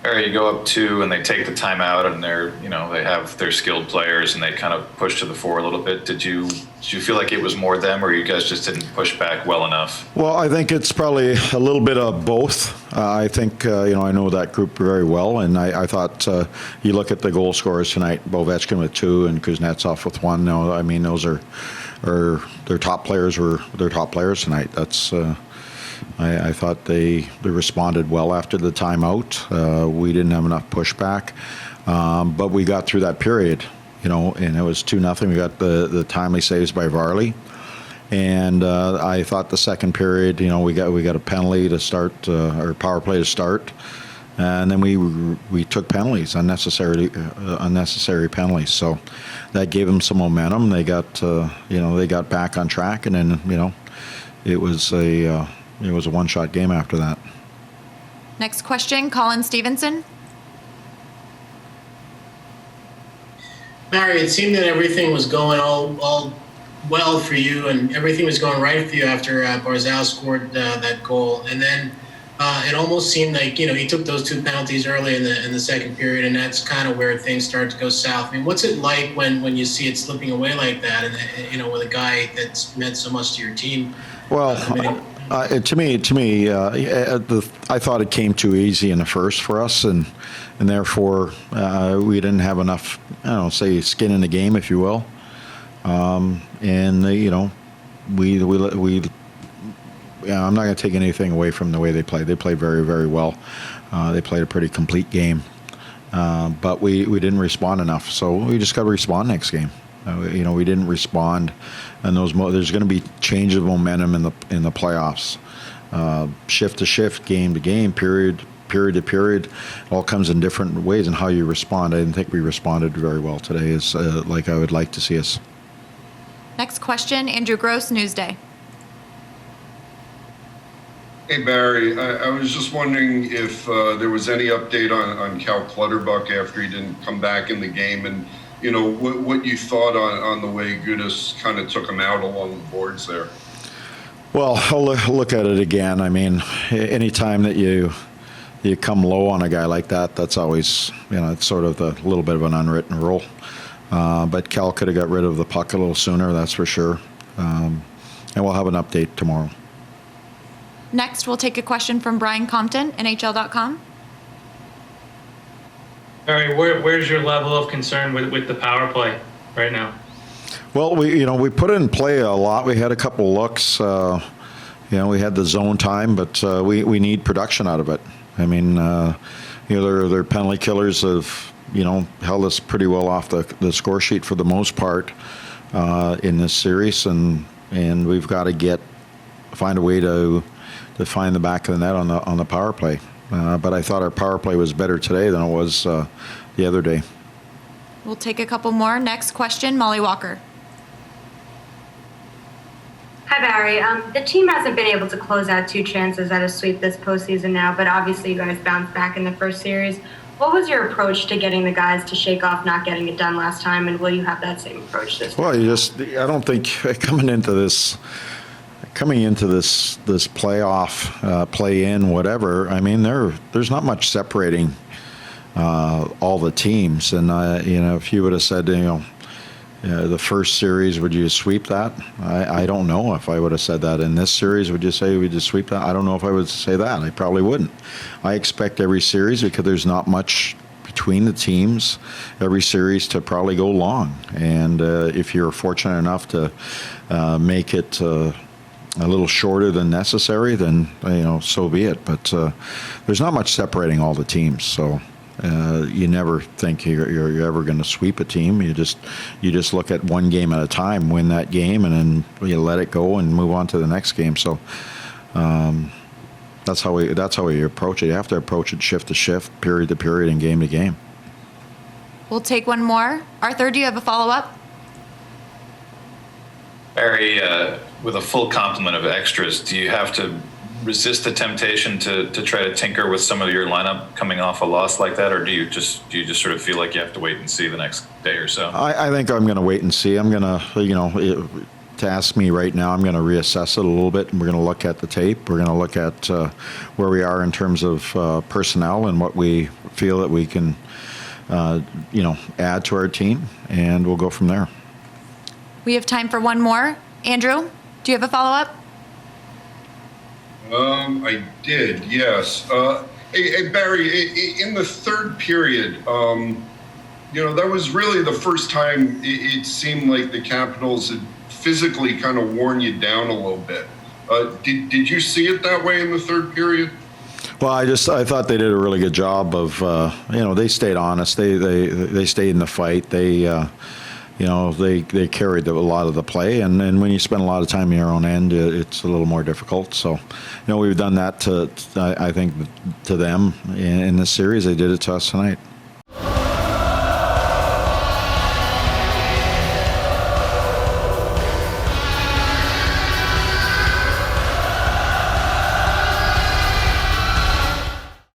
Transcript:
Barry, you go up two and they take the timeout and they have their skilled players and they kind of push to the fore a little bit. Did you feel like it was more them, or you guys just didn't push back well enough? Well, I think it's probably a little bit of both. I think, I know that group very well, and I thought you look at the goal scorers tonight, Ovechkin with 2 and Kuznetsov with 1. No, I mean, those are their top players were their top players tonight. That's I thought they responded well after the timeout. We didn't have enough pushback, but we got through that period, and it was 2-0. We got the timely saves by Varley, and I thought the second period, we got a penalty to start, or power play to start, and then we took penalties, unnecessary penalties. So that gave them some momentum. They got they got back on track, and then it was a one-shot game after that. Next question, Colin Stevenson. Barry, it seemed that everything was going all well for you, and everything was going right for you after Barzal scored that goal. And then it almost seemed like he took those 2 penalties early in the second period, and that's kind of where things started to go south. I mean, what's it like when you see it slipping away like that, and with a guy that's meant so much to your team? Well. To me, I thought it came too easy in the first for us, and therefore we didn't have enough, say, skin in the game, if you will. I'm not going to take anything away from the way they played. They played very, very well. They played a pretty complete game, but we didn't respond enough. So we just got to respond next game. We didn't respond, and there's going to be change of momentum in the playoffs, shift to shift, game to game, period to period. All comes in different ways in how you respond. I didn't think we responded very well today, as like I would like to see us. Next question, Andrew Gross, Newsday. Hey Barry, I was just wondering if there was any update on Cal Clutterbuck after he didn't come back in the game, and what you thought on the way Gudas kind of took him out along the boards there. Well, I'll look at it again. I mean, anytime that you come low on a guy like that, that's always, it's sort of a little bit of an unwritten rule. But Cal could have got rid of the puck a little sooner, that's for sure. And we'll have an update tomorrow. Next, we'll take a question from Brian Compton, NHL.com. Barry, where's your level of concern with the power play right now? Well, we put it in play a lot. We had a couple looks. We had the zone time, but we need production out of it. I mean, their penalty killers have held us pretty well off the score sheet for the most part in this series, and we've got to find a way to find the back of the net on the power play. But I thought our power play was better today than it was the other day. We'll take a couple more. Next question, Molly Walker. Hi, Barry. The team hasn't been able to close out 2 chances at a sweep this postseason now, but obviously you guys bounced back in the first series. What was your approach to getting the guys to shake off not getting it done last time, and will you have that same approach this time? Well, I don't think coming into this playoff, play-in, whatever, I mean, there's not much separating all the teams. And, if you would have said, the first series, would you sweep that? I don't know if I would have said that. In this series, would you say we just sweep that? I don't know if I would say that. I probably wouldn't. I expect every series, because there's not much between the teams, every series to probably go long. And if you're fortunate enough to make it a little shorter than necessary, then so be it. But there's not much separating all the teams, so you never think you're ever going to sweep a team. You just look at one game at a time, win that game, and then you let it go and move on to the next game. So that's how we approach it. You have to approach it shift to shift, period to period, and game to game. We'll take one more. Arthur, do you have a follow-up? Barry, with a full complement of extras, do you have to resist the temptation to try to tinker with some of your lineup coming off a loss like that, or do you just sort of feel like you have to wait and see the next day or so? I think I'm going to wait and see. I'm going to, to ask me right now, I'm going to reassess it a little bit, and we're going to look at the tape. We're going to look at where we are in terms of personnel and what we feel that we can, add to our team, and we'll go from there. We have time for one more. Andrew, do you have a follow-up? I did, yes. Hey, Barry, in the third period, that was really the first time it seemed like the Capitals had physically kind of worn you down a little bit. Did you see it that way in the third period? Well, I thought they did a really good job of, they stayed honest. They stayed in the fight. They carried a lot of the play, and when you spend a lot of time in your own end, it's a little more difficult. So, we've done that I think, to them in this series. They did it to us tonight.